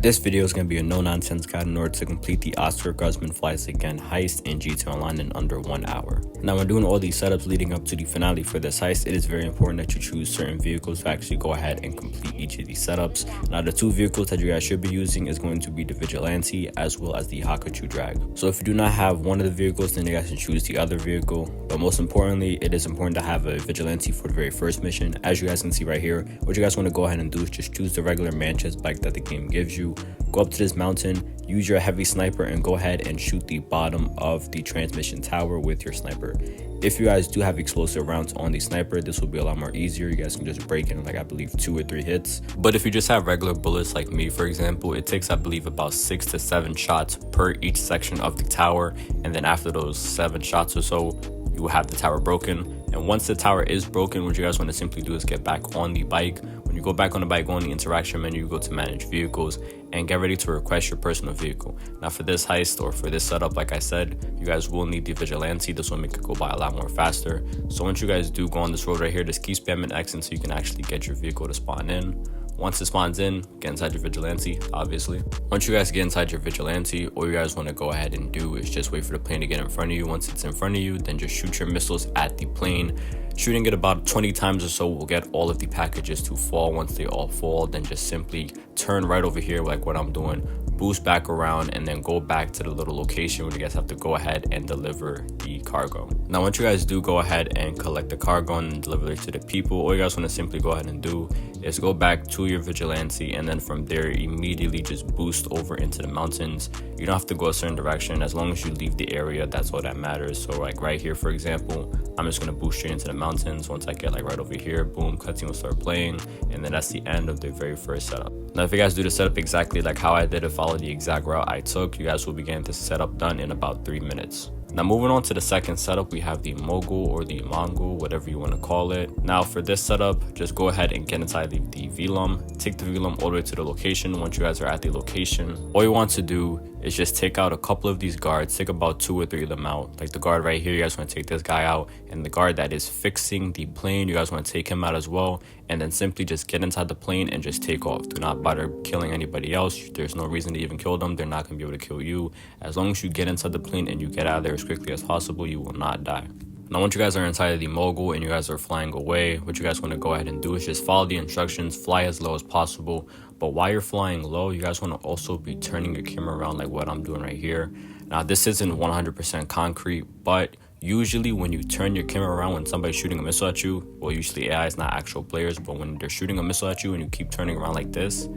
This video is going to be a no-nonsense guide in order to complete the Oscar Guzman Flies Again heist in GTA Online in under 1 hour. Now, when doing all these setups leading up to the finale for this heist, it is very important that you choose certain vehicles to actually go ahead and complete each of these setups. Now, the two vehicles that you guys should be using is going to be the Vigilante as well as the Hakuchu Drag. So if you do not have one of the vehicles, then you guys can choose the other vehicle. But most importantly, it is important to have a Vigilante for the very first mission. As you guys can see right here, what you guys want to go ahead and do is just choose the regular man-chest bike that the game gives you. Go up to this mountain, use your heavy sniper, and go ahead and shoot the bottom of the transmission tower with your sniper. If you guys do have explosive rounds on the sniper, this will be a lot more easier. You guys can just break in like I believe 2 or 3 hits. But if you just have regular bullets like me, for example, it takes I believe about 6 to 7 shots per each section of the tower, and then after those 7 shots or so, you will have the tower broken. And once the tower is broken, what you guys want to simply do is get back on the bike. When you go back on the bike, go on the interaction menu, go to manage vehicles, and get ready to request your personal vehicle. Now for this heist or for this setup, like I said, you guys will need the Vigilante. This will make it go by a lot more faster. So once you guys do go on this road right here, just keep spamming X until you can actually get your vehicle to spawn in. Once it spawns in, get inside your Vigilante, obviously. Once you guys get inside your Vigilante, all you guys want to go ahead and do is just wait for the plane to get in front of you. Once it's in front of you, then just shoot your missiles at the plane. Shooting it about 20 times or so will get all of the packages to fall. Once they all fall, then just simply turn right over here like what I'm doing, boost back around, and then go back to the little location where you guys have to go ahead and deliver the cargo. Now once you guys do go ahead and collect the cargo and deliver it to the people, all you guys want to simply go ahead and do is go back to your Vigilante, and then from there immediately just boost over into the mountains. You don't have to go a certain direction. As long as you leave the area, that's all that matters. So like right here, for example, I'm just going to boost straight into the mountains. Once I get like right over here, boom, cutscene will start playing, and then that's the end of the very first setup. Now if you guys do the setup exactly like how I did it, follow the exact route I took, you guys will be getting this setup done in about 3 minutes. Now moving on to the second setup, we have the Mogul or the Mongol, whatever you want to call it. Now for this setup, just go ahead and get inside the VLUM, take the VLUM all the way to the location. Once you guys are at the location, all you want to do is just take out a couple of these guards, take about 2 or 3 of them out. Like the guard right here, you guys want to take this guy out, and the guard that is fixing the plane, you guys want to take him out as well, and then simply just get inside the plane and just take off. Do not bother killing anybody else. There's no reason to even kill them. They're not going to be able to kill you. As long as you get inside the plane and you get out of there as quickly as possible, you will not die. Now once you guys are inside of the Mogul and you guys are flying away, what you guys want to go ahead and do is just follow the instructions, fly as low as possible. But while you're flying low, you guys want to also be turning your camera around like what I'm doing right here. Now this isn't 100% concrete, but usually when you turn your camera around when somebody's shooting a missile at you, well usually AI is not actual players, but when they're shooting a missile at you and you keep turning around like this,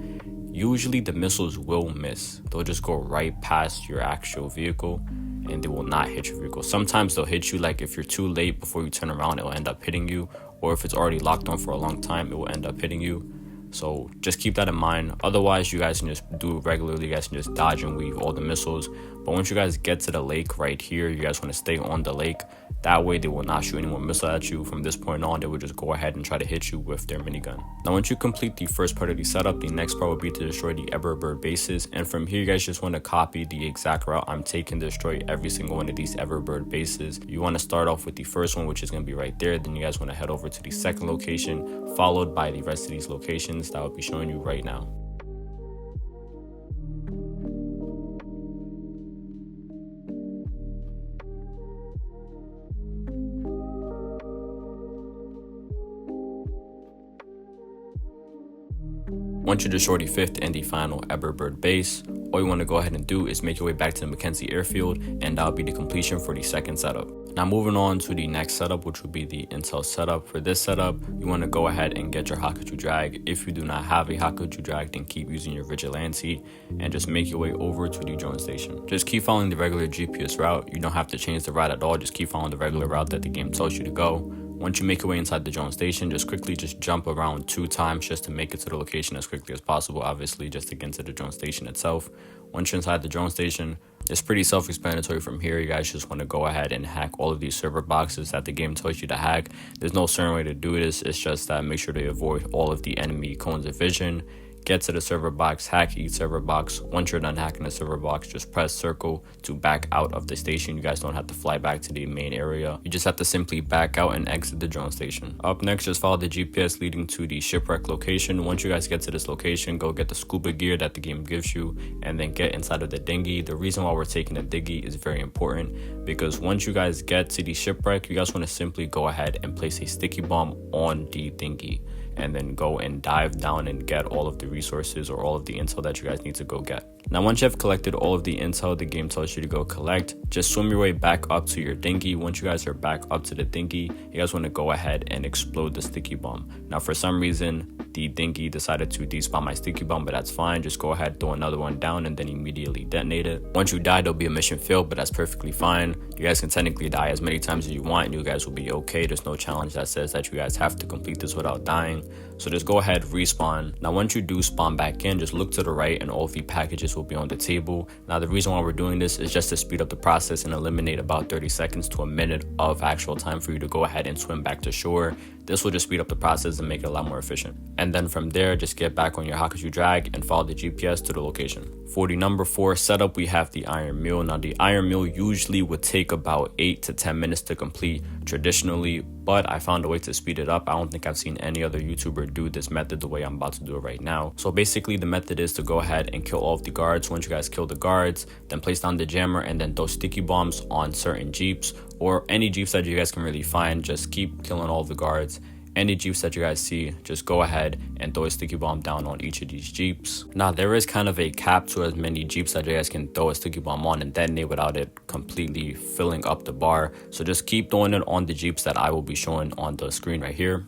usually the missiles will miss. They'll just go right past your actual vehicle and they will not hit your vehicle. Sometimes they'll hit you, like if you're too late before you turn around, it will end up hitting you, or if it's already locked on for a long time, it will end up hitting you. So just keep that in mind. Otherwise, you guys can just do it regularly. You guys can just dodge and weave all the missiles. But once you guys get to the lake right here, you guys want to stay on the lake. That way they will not shoot any more missiles at you. From this point on, they will just go ahead and try to hit you with their minigun. Now once you complete the first part of the setup, the next part will be to destroy the Everbird bases. And from here, you guys just want to copy the exact route I'm taking to destroy every single one of these Everbird bases. You want to start off with the first one, which is going to be right there. Then you guys want to head over to the second location, followed by the rest of these locations that I'll be showing you right now. Once you destroy the 5th and the final Everbird base, all you want to go ahead and do is make your way back to the Mackenzie airfield, and that'll be the completion for the second setup. Now moving on to the next setup, which will be the Intel setup. For this setup, you want to go ahead and get your Hakuchu Drag. If you do not have a Hakuchu Drag, then keep using your Vigilante and just make your way over to the drone station. Just keep following the regular GPS route. You don't have to change the route at all. Just keep following the regular route that the game tells you to go. Once you make your way inside the drone station, just quickly jump around 2 times just to make it to the location as quickly as possible, obviously just to get into the drone station itself. Once you're inside the drone station, it's pretty self-explanatory from here. You guys just want to go ahead and hack all of these server boxes that the game tells you to hack. There's no certain way to do this. It's just that make sure to avoid all of the enemy cones of vision. get to the server box, hack each server box. Once you're done hacking the server box, just press circle to back out of the station. You guys don't have to fly back to the main area. You just have to simply back out and exit the drone station. Up next, just follow the GPS leading to the shipwreck location. Once you guys get to this location, go get the scuba gear that the game gives you and then get inside of the dinghy. The reason why we're taking a dinghy is very important because once you guys get to the shipwreck, you guys want to simply go ahead and place a sticky bomb on the dinghy and then go and dive down and get all of the resources or all of the intel that you guys need to go get. Now, once you have collected all of the intel the game tells you to go collect, just swim your way back up to your dinghy. Once you guys are back up to the dinghy, you guys want to go ahead and explode the sticky bomb. Now, for some reason, the dinghy decided to despawn my sticky bomb, but that's fine. Just go ahead, throw another one down, and then immediately detonate it. Once you die, there'll be a mission failed, but that's perfectly fine. You guys can technically die as many times as you want, and you guys will be okay. There's no challenge that says that you guys have to complete this without dying. So just go ahead, respawn. Now, once you do spawn back in, just look to the right and all of the packages will be on the table. Now, the reason why we're doing this is just to speed up the process and eliminate about 30 seconds to a minute of actual time for you to go ahead and swim back to shore. This will just speed up the process and make it a lot more efficient. And then from there, just get back on your Hakushu drag and follow the GPS to the location. For the number 4 setup, we have the Iron Mule. Now, the Iron Mule usually would take about 8 to 10 minutes to complete traditionally, but I found a way to speed it up. I don't think I've seen any other YouTuber do this method the way I'm about to do it right now. So basically, the method is to go ahead and kill all of the guards. Once you guys kill the guards, then place down the jammer and then throw sticky bombs on certain jeeps or any jeeps that you guys can really find. Just keep killing all of the guards. Any jeeps that you guys see, just go ahead and throw a sticky bomb down on each of these jeeps. Now, there is kind of a cap to as many jeeps that you guys can throw a sticky bomb on and detonate without it completely filling up the bar. So just keep throwing it on the jeeps that I will be showing on the screen right here.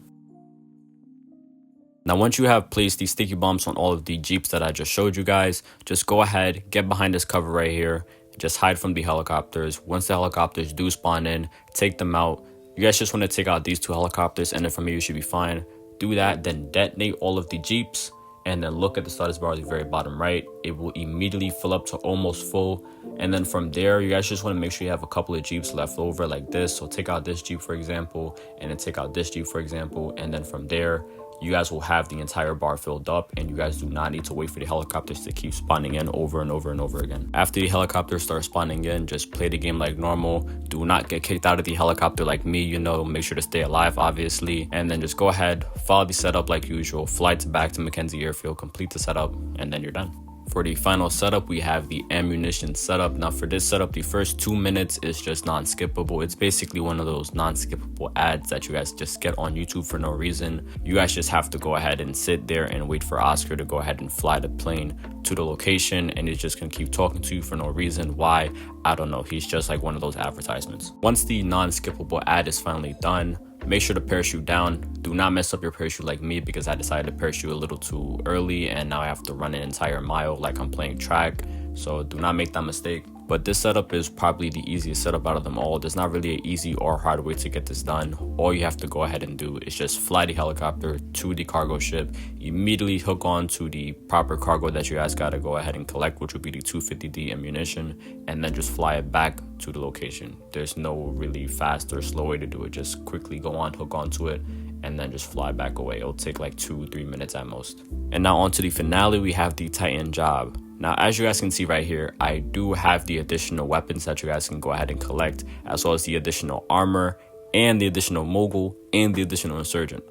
Now, once you have placed these sticky bombs on all of the jeeps that I just showed you guys, just go ahead, get behind this cover right here, just hide from the helicopters. Once the helicopters do spawn in, take them out. You guys just want to take out these 2 helicopters and then from here you should be fine. Do that, then detonate all of the jeeps and then look at the status bar at the very bottom right. It will immediately fill up to almost full. And then from there, you guys just want to make sure you have a couple of jeeps left over like this. So take out this jeep, for example, and then take out this jeep, for example. And then from there, you guys will have the entire bar filled up and you guys do not need to wait for the helicopters to keep spawning in over and over and over again. After the helicopters start spawning in, just play the game like normal. Do not get kicked out of the helicopter like me, you know, make sure to stay alive, obviously. And then just go ahead, follow the setup like usual, fly back to Mackenzie Airfield, complete the setup, and then you're done. For the final setup, we have the ammunition setup. Now, for this setup, the first 2 minutes is just non-skippable. It's basically one of those non-skippable ads that you guys just get on YouTube for no reason. You guys just have to go ahead and sit there and wait for Oscar to go ahead and fly the plane to the location, and he's just gonna keep talking to you for no reason. Why? I don't know. He's just like one of those advertisements. Once the non-skippable ad is finally done, make sure to parachute down. Do not mess up your parachute like me because I decided to parachute a little too early and now I have to run an entire mile like I'm playing track. So do not make that mistake. But this setup is probably the easiest setup out of them all. There's not really an easy or hard way to get this done. All you have to go ahead and do is just fly the helicopter to the cargo ship, immediately hook on to the proper cargo that you guys gotta go ahead and collect, which would be the 250D ammunition, and then just fly it back to the location. There's no really fast or slow way to do it. Just quickly go on, hook onto it, and then just fly back away. It'll take like 2-3 minutes at most. And now on to the finale, we have the Titan job. Now, as you guys can see right here, I do have the additional weapons that you guys can go ahead and collect, as well as the additional armor and the additional Mogul and the additional insurgent.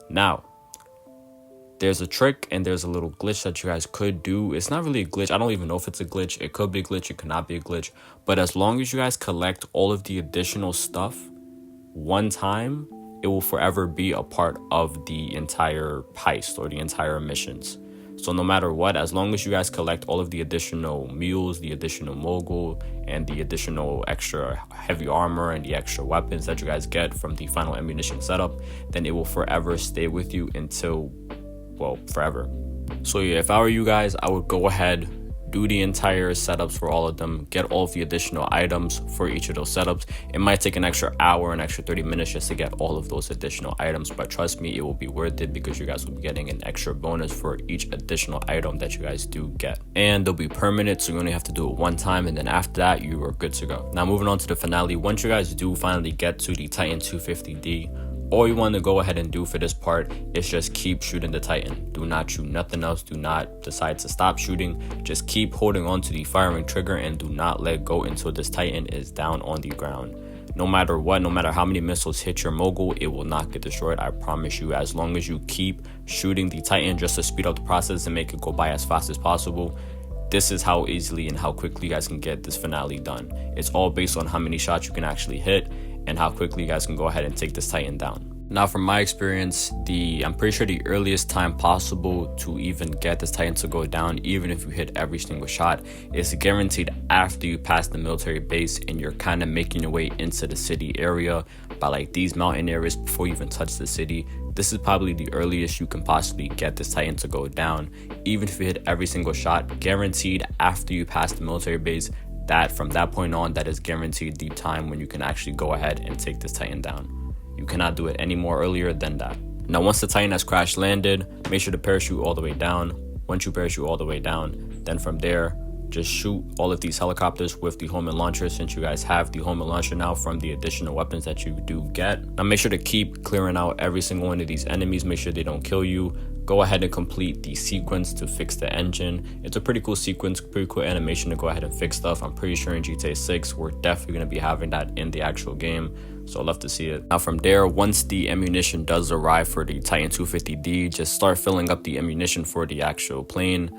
Now, there's a trick and there's a little glitch that you guys could do. It's not really a glitch. I don't even know if it's a glitch. It could be a glitch. It could not be a glitch. But as long as you guys collect all of the additional stuff one time, it will forever be a part of the entire heist or the entire missions. So no matter what, as long as you guys collect all of the additional mules, the additional Mogul, and the additional extra heavy armor and the extra weapons that you guys get from the final ammunition setup, then it will forever stay with you until, well, forever. So yeah, if I were you guys, I would go ahead, do the entire setups for all of them, get all of the additional items for each of those setups. It might take an extra hour, an extra 30 minutes just to get all of those additional items, but trust me, it will be worth it because you guys will be getting an extra bonus for each additional item that you guys do get. And they'll be permanent, so you only have to do it one time, and then after that, you are good to go. Now moving on to the finale, once you guys do finally get to the Titan 250D, all you want to go ahead and do for this part is just keep shooting the Titan. Do not shoot nothing else. Do not decide to stop shooting. Just keep holding on to the firing trigger and do not let go until this Titan is down on the ground. No matter what, no matter how many missiles hit your Mogul, it will not get destroyed. I promise you, as long as you keep shooting the Titan just to speed up the process and make it go by as fast as possible. This is how easily and how quickly you guys can get this finale done. It's all based on how many shots you can actually hit and how quickly you guys can go ahead and take this Titan down. Now, from my experience, I'm pretty sure the earliest time possible to even get this Titan to go down, even if you hit every single shot, is guaranteed after you pass the military base and you're kind of making your way into the city area by like these mountain areas before you even touch the city. This is probably the earliest you can possibly get this Titan to go down, even if you hit every single shot, guaranteed after you pass the military base. That from that point on, that is guaranteed the time when you can actually go ahead and take this Titan down. You cannot do it any more earlier than that. Now, once the Titan has crash landed, make sure to parachute all the way down. Once you parachute all the way down, then from there, just shoot all of these helicopters with the homing launcher, since you guys have the homing launcher now from the additional weapons that you do get. Now, make sure to keep clearing out every single one of these enemies. Make sure they don't kill you. Go ahead and complete the sequence to fix the engine. It's a pretty cool sequence, pretty cool animation to go ahead and fix stuff. I'm pretty sure in GTA 6, we're definitely going to be having that in the actual game. So I'd love to see it. Now from there, once the ammunition does arrive for the Titan 250D, just start filling up the ammunition for the actual plane.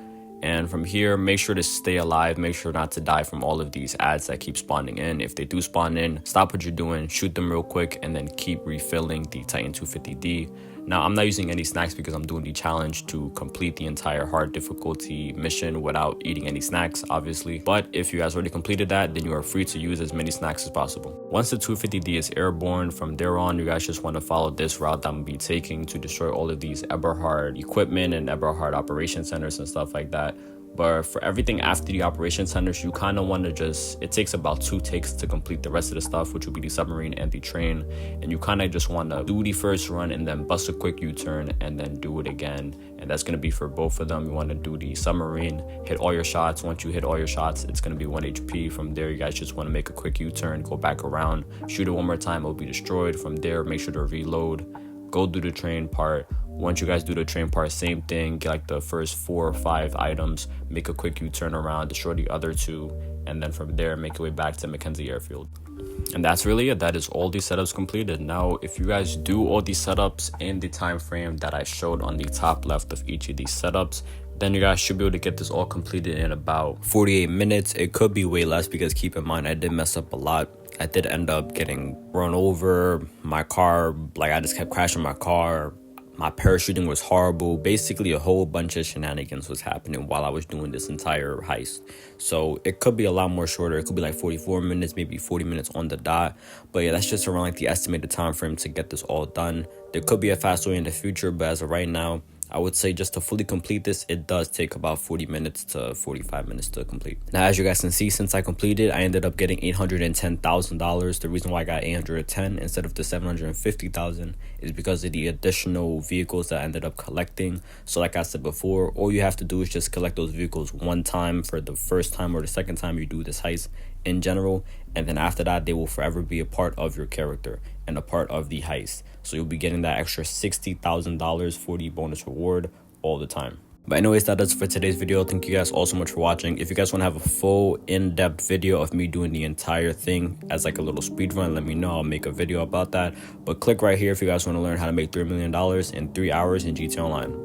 And from here, make sure to stay alive. Make sure not to die from all of these ads that keep spawning in. If they do spawn in, stop what you're doing, shoot them real quick, and then keep refilling the Titan 250D. Now, I'm not using any snacks because I'm doing the challenge to complete the entire hard difficulty mission without eating any snacks, obviously. But if you guys already completed that, then you are free to use as many snacks as possible. Once the 250D is airborne, from there on, you guys just want to follow this route that I'm going to be taking to destroy all of these Eberhard equipment and Eberhard operation centers and stuff like that. But for everything after the operation centers, you kind of want to it takes about 2 takes to complete the rest of the stuff, which will be the submarine and the train. And you kind of just want to do the first run and then bust a quick U-turn and then do it again. And that's going to be for both of them. You want to do the submarine, hit all your shots. Once you hit all your shots, it's going to be 1 HP. From there, you guys just want to make a quick U-turn, go back around, shoot it one more time, it'll be destroyed. From there, make sure to reload, go do the train part. Once you guys do the train part, same thing, get like the first 4 or 5 items, make a quick U-turn around, destroy the other 2, and then from there, make your way back to Mackenzie Airfield. And that's really it. That is all the setups completed. Now, if you guys do all these setups in the time frame that I showed on the top left of each of these setups, then you guys should be able to get this all completed in about 48 minutes. It could be way less because keep in mind, I did mess up a lot. I did end up getting run over. My car, like I just kept crashing my car. My parachuting was horrible. Basically, a whole bunch of shenanigans was happening while I was doing this entire heist. So it could be a lot more shorter. It could be like 44 minutes, maybe 40 minutes on the dot. But yeah, that's just around like the estimated time frame to get this all done. There could be a faster way in the future, but as of right now, I would say just to fully complete this, it does take about 40 minutes to 45 minutes to complete. Now, as you guys can see, since I completed, I ended up getting $810,000. The reason why I got 810 instead of the 750,000 is because of the additional vehicles that I ended up collecting. So like I said before, all you have to do is just collect those vehicles one time for the first time or the second time you do this heist in general, and then after that they will forever be a part of your character and a part of the heist. So you'll be getting that extra $60,000 for the bonus reward all the time. But anyways, that does it for today's video. Thank you guys all so much for watching. If you guys want to have a full in-depth video of me doing the entire thing as like a little speed run, let me know. I'll make a video about that. But click right here if you guys want to learn how to make $3 million in 3 hours in GTA Online.